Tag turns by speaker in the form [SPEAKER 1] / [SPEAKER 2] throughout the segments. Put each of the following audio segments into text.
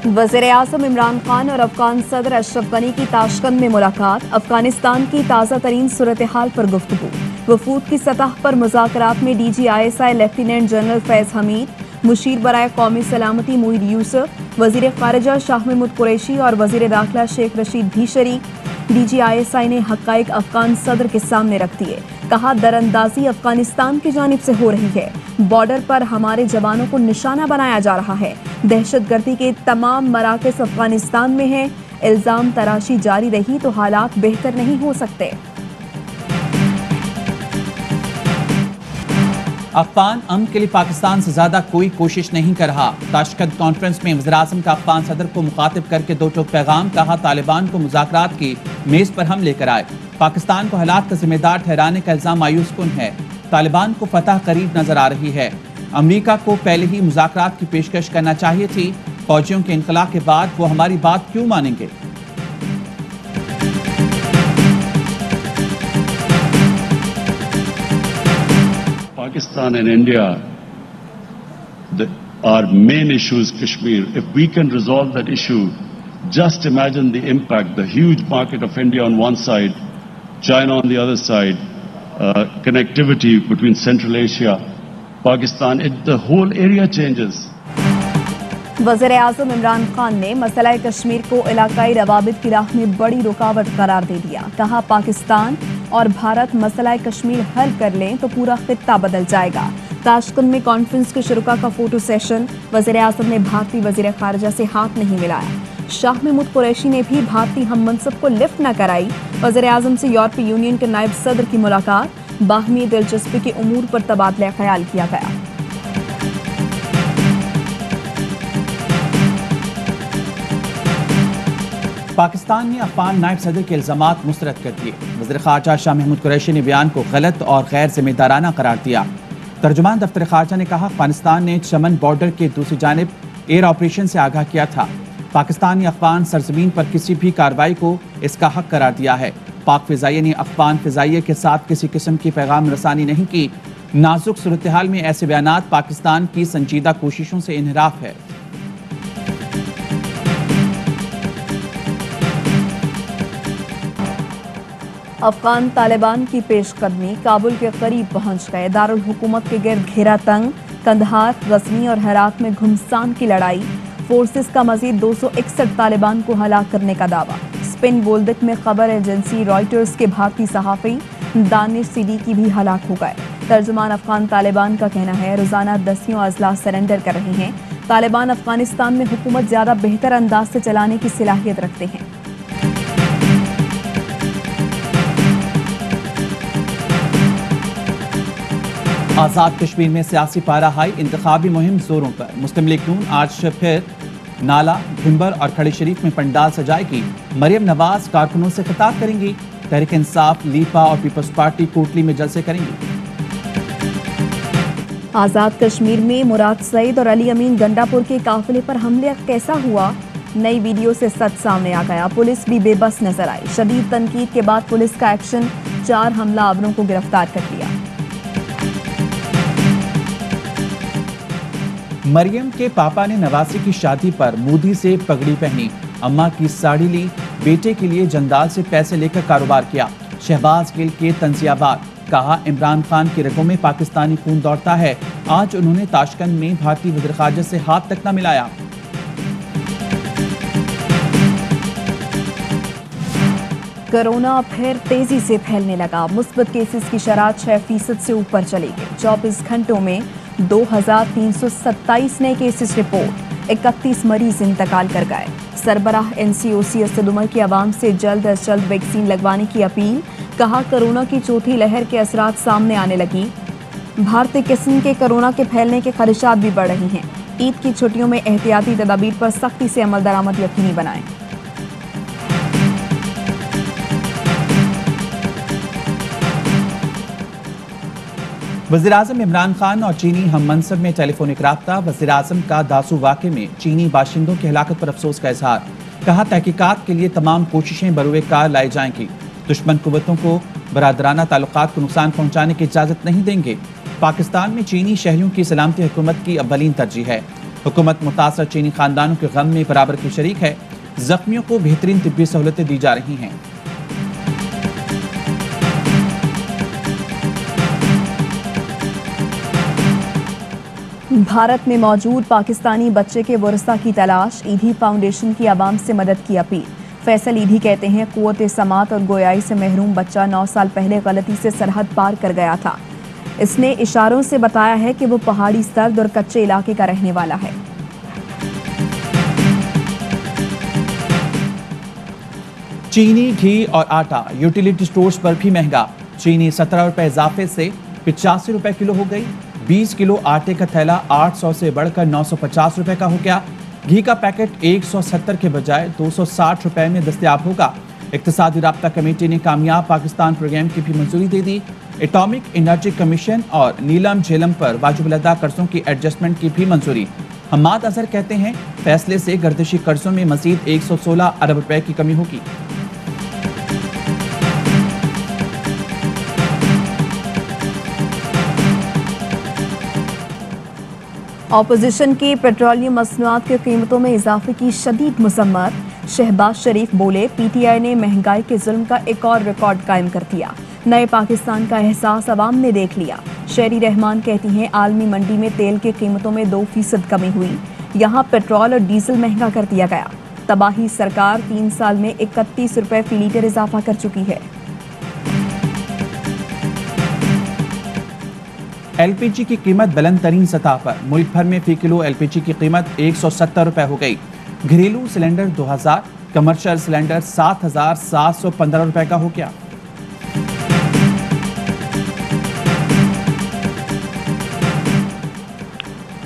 [SPEAKER 1] वज़ीर-ए-आज़म इमरान खान और अफगान सदर अशरफ गनी की ताशकंद में मुलाकात। अफगानिस्तान की ताज़ा तरीन सूरत हाल पर गुफ्तगू। वफूद की सतह पर मुज़ाकरात में DGISI lieutenant general Faiz Hameed, मुशीर बराए कौमी सलामती मुईद यूसुफ, वज़ीर ख़ारिजा शाह महमूद कुरैशी और वज़ीर दाखिला शेख रशीद भी शरीक। DGISI ने हक़ाइक़ अफगान सदर के सामने रख दिए। कहा, दरअंदाजी अफगानिस्तान की जानिब से हो रही है। बॉर्डर पर हमारे जवानों को निशाना बनाया जा रहा है। दहशतगर्दी के तमाम मराकज़ अफगानिस्तान में हैं। इल्ज़ाम तराशी जारी रही तो हालात बेहतर नहीं हो सकते।
[SPEAKER 2] अफगान अमन के लिए पाकिस्तान से ज्यादा कोई कोशिश नहीं कर रहा। ताशकंद कॉन्फ्रेंस में वज़ीर-ए-आज़म का अफगान सदर को मुखातिब करके दो टोक पैगाम। कहा, तालिबान को मुज़ाकरात की मेज पर हम लेकर आए। पाकिस्तान को हालात का जिम्मेदार ठहराने का इल्जाम मायूस कुन है। तालिबान को फतह करीब नजर आ रही है। अमरीका को पहले ही मुज़ाकरात की पेशकश करना चाहिए थी। फौजियों के इनकला के बाद वो हमारी बात क्यों मानेंगे।
[SPEAKER 3] Pakistan and India, our main issue is Kashmir. If we can resolve that issue, just imagine the impact, the huge market of India on one side, China on the other side, connectivity between Central Asia, Pakistan, the whole area changes.
[SPEAKER 1] वज़ीर-ए-आज़म इमरान खान ने मसला कश्मीर को इलाकाई रवाबित की राह में बड़ी रुकावट करार दे दिया। कहा, पाकिस्तान और भारत मसला कश्मीर हल कर लें तो पूरा खित्ता बदल जाएगा। ताशकंद में कॉन्फ्रेंस के शुरुका का फोटो सेशन। वज़ीर-ए-आज़म ने भारतीय वज़ीर ख़ारिजा से हाथ नहीं मिलाया। शाह महमूद कुरैशी ने भी भारतीय हम मनसब को लिफ्ट न कराई। वज़ीर-ए-आज़म से यूरोपीय यूनियन के नायब सदर की मुलाकात। बाहमी दिलचस्पी के उमूर पर तबादला ख्याल किया गया।
[SPEAKER 2] पाकिस्तान ने अफगान नायब सदर के इल्जामात मुस्तरद कर दिए। वज़ीर ख़ारिजा शाह महमूद कुरैशी ने बयान को गलत और गैर जिम्मेदाराना करार दिया। तर्जुमान दफ्तर ख़ारिजा ने कहा, अफगानिस्तान ने चमन बॉर्डर के दूसरी जानिब एयर ऑपरेशन से आगाह किया था। पाकिस्तान ने अफगान सरजमीन पर किसी भी कार्रवाई को इसका हक करार दिया है। पाक फ़िज़ाइया ने अफगान फ़िज़ाइया के साथ किसी किस्म की पैगाम रसानी नहीं की। नाजुक सूरत हाल में ऐसे बयानात पाकिस्तान की संजीदा कोशिशों से इनहराफ है।
[SPEAKER 1] अफगान तालिबान की पेशकदमी। काबुल के करीब पहुंच गए। दारुल हुकूमत के गिर्द घेरा तंग। कंदहार, गजनी और हेरात में घुमसान की लड़ाई। फोर्सेस का मजीद 261 तालिबान को हलाक करने का दावा। स्पेन बोल्दिक में खबर एजेंसी रॉयटर्स के भारतीय सहाफ़ी दानिश सिद्दीकी भी हलाक हो गए। तर्जुमान अफगान तालिबान का कहना है, रोजाना दसियों अजला सरेंडर कर रहे हैं। तालिबान अफगानिस्तान में हुकूमत ज्यादा बेहतर अंदाज से चलाने की सलाहियत रखते हैं।
[SPEAKER 2] आज़ाद कश्मीर में सियासी पारा हाई। इंतखाबी मुहिम जोरों पर। मुस्लिम लीग नून आज फिर नाला, भिंबर और खड़ी शरीफ में पंडाल सजाएगी। मरियम नवाज कारकुनों से खिताब करेंगी। तहरीक इंसाफ, लीपा और पीपल्स पार्टी कोटली में जलसे करेंगी।
[SPEAKER 1] आज़ाद कश्मीर में मुराद सईद और अली अमीन गंडापुर के काफिले पर हमले कैसा हुआ? नई वीडियो से सच सामने आ गया। पुलिस भी बेबस नजर आई। शदीद तनकीद के बाद पुलिस का एक्शन। 4 हमलावरों को गिरफ्तार कर लिया।
[SPEAKER 2] मरियम के पापा ने नवासी की शादी पर मोदी से पगड़ी पहनी। अम्मा की साड़ी ली। बेटे के लिए जंदाल से पैसे लेकर कारोबार किया। शहबाज गिल के तंजियाबाद। कहा, इमरान खान की रगों में पाकिस्तानी खून दौड़ता है। आज उन्होंने ताशकंद में भारतीय वज़ीर ख़ारिजा से हाथ तक न मिलाया।
[SPEAKER 1] कोरोना फिर तेजी से फैलने लगा। मुस्बत केसेस की शरह 6% से ऊपर चली गई। 24 घंटों में 2327 नए केसेस रिपोर्ट। 31 मरीज इंतकाल कर गए। सरबराह NCOC असद उमर की आवाम से जल्द अज जल्द वैक्सीन लगवाने की अपील। कहा, कोरोना की चौथी लहर के असरात सामने आने लगी। भारतीय किस्म के कोरोना के फैलने के खदशात भी बढ़ रही हैं। ईद की छुट्टियों में एहतियाती तदाबीर पर सख्ती से अमल दरामद यकीनी बनाएं।
[SPEAKER 2] वज़ीर-ए-आज़म इमरान खान और चीनी हम मनसब में टेलीफोनिक राब्ता। वज़ीर-ए-आज़म का दासू वाक़े में चीनी बाशिंदों की हलाकत पर अफसोस का इजहार। कहा, तहकीकात के लिए तमाम कोशिशें बरूए कार लाई जाएंगी। दुश्मन कुव्वतों को बरादराना ताल्लुकात को नुकसान पहुंचाने की इजाज़त नहीं देंगे। पाकिस्तान में चीनी शहरियों की सलामती हुकूमत की अव्वलीन तरजीह है। हुकूमत मुतासर चीनी खानदानों के गम में बराबर की शरीक है। जख्मियों को बेहतरीन तिब्बी सहूलतें दी जा रही हैं।
[SPEAKER 1] भारत में मौजूद पाकिस्तानी बच्चे के वारिसा की तलाश। ईधी फाउंडेशन की आवाम से मदद की अपील। फैसल ईधी कहते हैं कुव्वत समात और गोयाई से महरूम बच्चा 9 साल पहले गलती से सरहद पार कर गया था। इसने इशारों से बताया है कि वो पहाड़ी सर्द और कच्चे इलाके का रहने वाला है।
[SPEAKER 2] चीनी, घी और आटा यूटिलिटी स्टोर्स पर भी महंगा। चीनी 17 रुपए इजाफे से 85 रुपए किलो हो गई। 20 किलो आटे का थैला 800 से बढ़कर 950 रुपए का हो गया। घी का पैकेट 170 के बजाय 260 रुपए में दस्तयाब होगा। इक्तिसादी राब्ता कमेटी ने कामयाब पाकिस्तान प्रोग्राम की भी मंजूरी दे दी। एटॉमिक एनर्जी कमीशन और नीलम झेलम पर वाजिब-उल-अदा कर्जों की एडजस्टमेंट की भी मंजूरी। हम्माद अजहर कहते हैं फैसले से गर्दिशी कर्जों में मजीद 116 अरब रुपए की कमी होगी।
[SPEAKER 1] ऑपोजिशन की पेट्रोलियम मसनूआत की कीमतों में इजाफे की शदीद मजम्मत। शहबाज शरीफ बोले पीटीआई ने महंगाई के जुल्म का एक और रिकॉर्ड कायम कर दिया। नए पाकिस्तान का एहसास अवाम ने देख लिया। शेरी रहमान कहती हैं आलमी मंडी में तेल की कीमतों में 2% कमी हुई। यहाँ पेट्रोल और डीजल महंगा कर दिया गया। तबाही सरकार 3 साल में 31 रुपए फी लीटर इजाफा कर चुकी है।
[SPEAKER 2] एलपीजी की कीमत बुलंद तरीन सतह पर। मुल्क भर में फी किलो एलपीजी की कीमत 170 रुपए हो गई। घरेलू सिलेंडर 2000, कमर्शियल सिलेंडर 7715 रुपए का हो गया।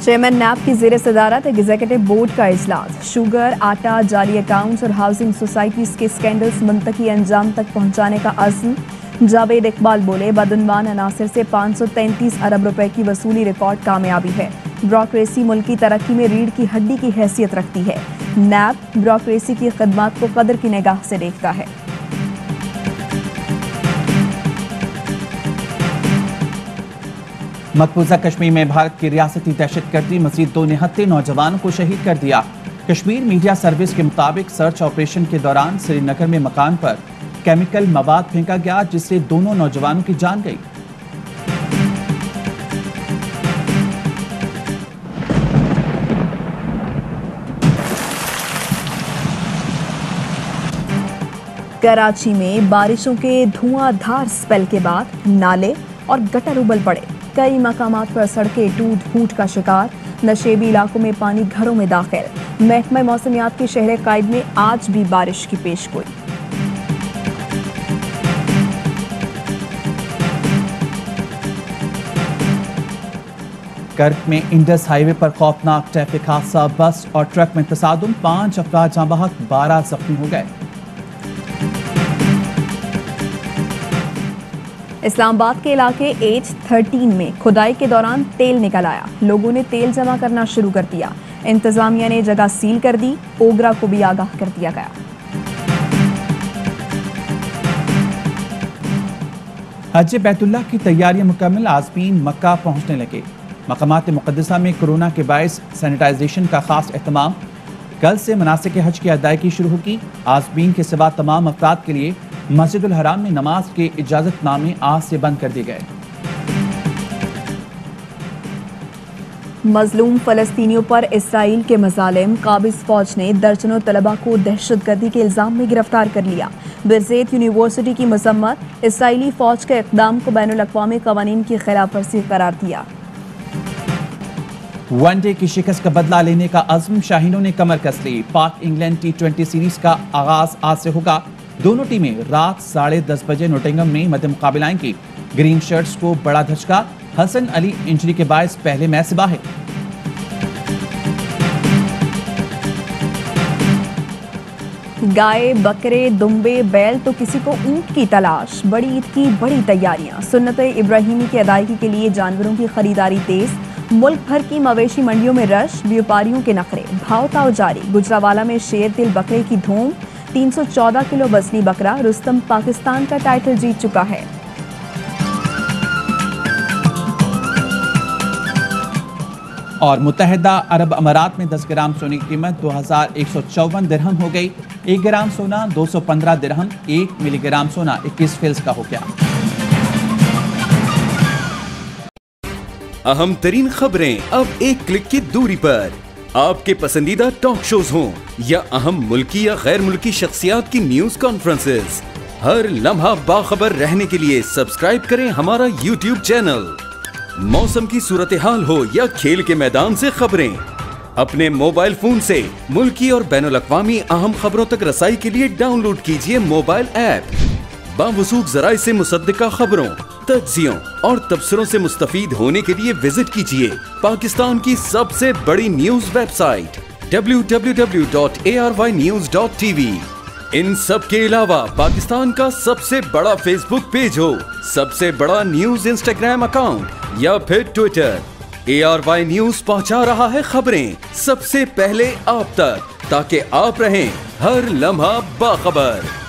[SPEAKER 1] चेयरमैन नैब की जेर सदारत एग्जीक्यूटिव बोर्ड का इजलास। शुगर, आटा, जाली अकाउंट्स और हाउसिंग सोसाइटीज के स्कैंडल्स मुंतकी अंजाम तक पहुंचाने का अज़्म। जावेद इकबाल बोले बदउनवान अनासिर से 533 अरब रुपए की वसूली रिकॉर्ड कामयाबी है। ब्यूरोक्रेसी मुल्क की तरक्की में रीढ़ की हड्डी की हैसियत रखती है। नैब ब्यूरोक्रेसी की खदमात को कदर की निगाह से देखता है।
[SPEAKER 2] मकबूजा कश्मीर में भारत की रियासती दहशतगर्दी मजीद 2 निहत्ते नौजवानों को शहीद कर दिया। कश्मीर मीडिया सर्विस के मुताबिक सर्च ऑपरेशन के दौरान श्रीनगर में मकान पर केमिकल मवाद फेंका गया जिससे दोनों नौजवानों की जान गई।
[SPEAKER 1] कराची में बारिशों के धुआंधार स्पेल के बाद नाले और गटर उबल पड़े। कई मकामात पर सड़कें टूट फूट का शिकार। नशेबी इलाकों में पानी घरों में दाखिल। महकमा मौसमियात के शहर कायद में आज भी बारिश की पेशगोई।
[SPEAKER 2] कर्क में इंडस हाईवे पर खौफनाक ट्रैफिक हादसा। बस और ट्रक में तसादुम, 5 अफराद जाँ बहक, 12 जख्मी हो गए।
[SPEAKER 1] इस्लामाबाद के इलाके H13 में खुदाई के दौरान तेल निकल आया। लोगों ने तेल जमा करना शुरू कर दिया। इंतजामिया ने जगह सील कर दी। ओगरा को भी आगाह कर दिया गया।
[SPEAKER 2] हज बैतुल्लाह की तैयारियां मुकम्मल। आज़मीन मक्का पहुंचने लगे। मकामात मुक़द्दसा में कोरोना के बायस सैनिटाइजेशन का खास एहतमाम। कल से मनासिक हज की अदायगी शुरू होगी। आज़मीन के सिवा तमाम अफराद के लिए मस्जिदुल हराम में नमाज के इजाजतनामे आज से बंद कर दिए गए।
[SPEAKER 1] मजलूम फलस्तीनियों पर इसराइल के मजालिम। काबिज फौज ने दर्जनों तलबा को दहशतगर्दी के इल्जाम में गिरफ्तार कर लिया। बिरज़ैत यूनिवर्सिटी की मजम्मत। इसराइली फौज के इक़दाम को बैनुल अक़वामी क़वानीन की खिलाफ वर्जी करार दिया।
[SPEAKER 2] वनडे की शिकस्त का बदला लेने का अज़्म। शाहीनों ने कमर कस ली। पाक इंग्लैंड T20 सीरीज का आगाज आज से होगा। दोनों टीमें रात 10:30 बजे नोटिंगम में मध्य मुकाबला आएंगी। ग्रीन शर्ट्स को बड़ा धचका। हसन अली इंजरी के बायस पहले मैच से बाहर।
[SPEAKER 1] गाय, बकरे, दुम्बे, बैल तो किसी को ऊंट की तलाश। बड़ी ईद की बड़ी तैयारियां। सुन्नत इब्राहिमी की अदायगी के लिए जानवरों की खरीदारी तेज। मुल्क भर की मवेशी मंडियों में रश। व्यापारियों के नखरे। भाव ताव जारी। गुजरावाला में शेर दिल बकरे की धूम। 314 किलो वजनी बकरा। रुस्तम पाकिस्तान का टाइटल जीत चुका है।
[SPEAKER 2] और मुत्तहिदा अरब अमारात में 10 ग्राम सोने की कीमत 2154 दिरहम हो गई। 1 ग्राम सोना 215 दिरहम, 1 मिलीग्राम सोना 21 फिल्स का हो गया।
[SPEAKER 4] अहम तरीन खबरें अब एक क्लिक की दूरी पर। आपके पसंदीदा टॉक शोज हों या अहम मुल्की या गैर मुल्की शख्सियात की न्यूज कॉन्फ्रेंसेस, हर लम्हा बाखबर रहने के लिए सब्सक्राइब करें हमारा YouTube चैनल। मौसम की सूरत हाल हो या खेल के मैदान से खबरें, अपने मोबाइल फोन से मुल्की और बैनुल-अक़वामी अहम खबरों तक रसाई के लिए डाउनलोड कीजिए मोबाइल ऐप। बावसूख ज़राए से मुसद्दिका खबरों, तज्ज़ियों और तबसरों से मुस्तफ़ीद होने के लिए विजिट कीजिए पाकिस्तान की सबसे बड़ी न्यूज वेबसाइट www.arYnews.tv। इन सब के अलावा पाकिस्तान का सबसे बड़ा फेसबुक पेज हो, सबसे बड़ा न्यूज इंस्टाग्राम अकाउंट या फिर ट्विटर, ARY न्यूज पहुंचा रहा है खबरें सबसे पहले आप तक, ताकि आप रहें हर लम्हा बाखबर।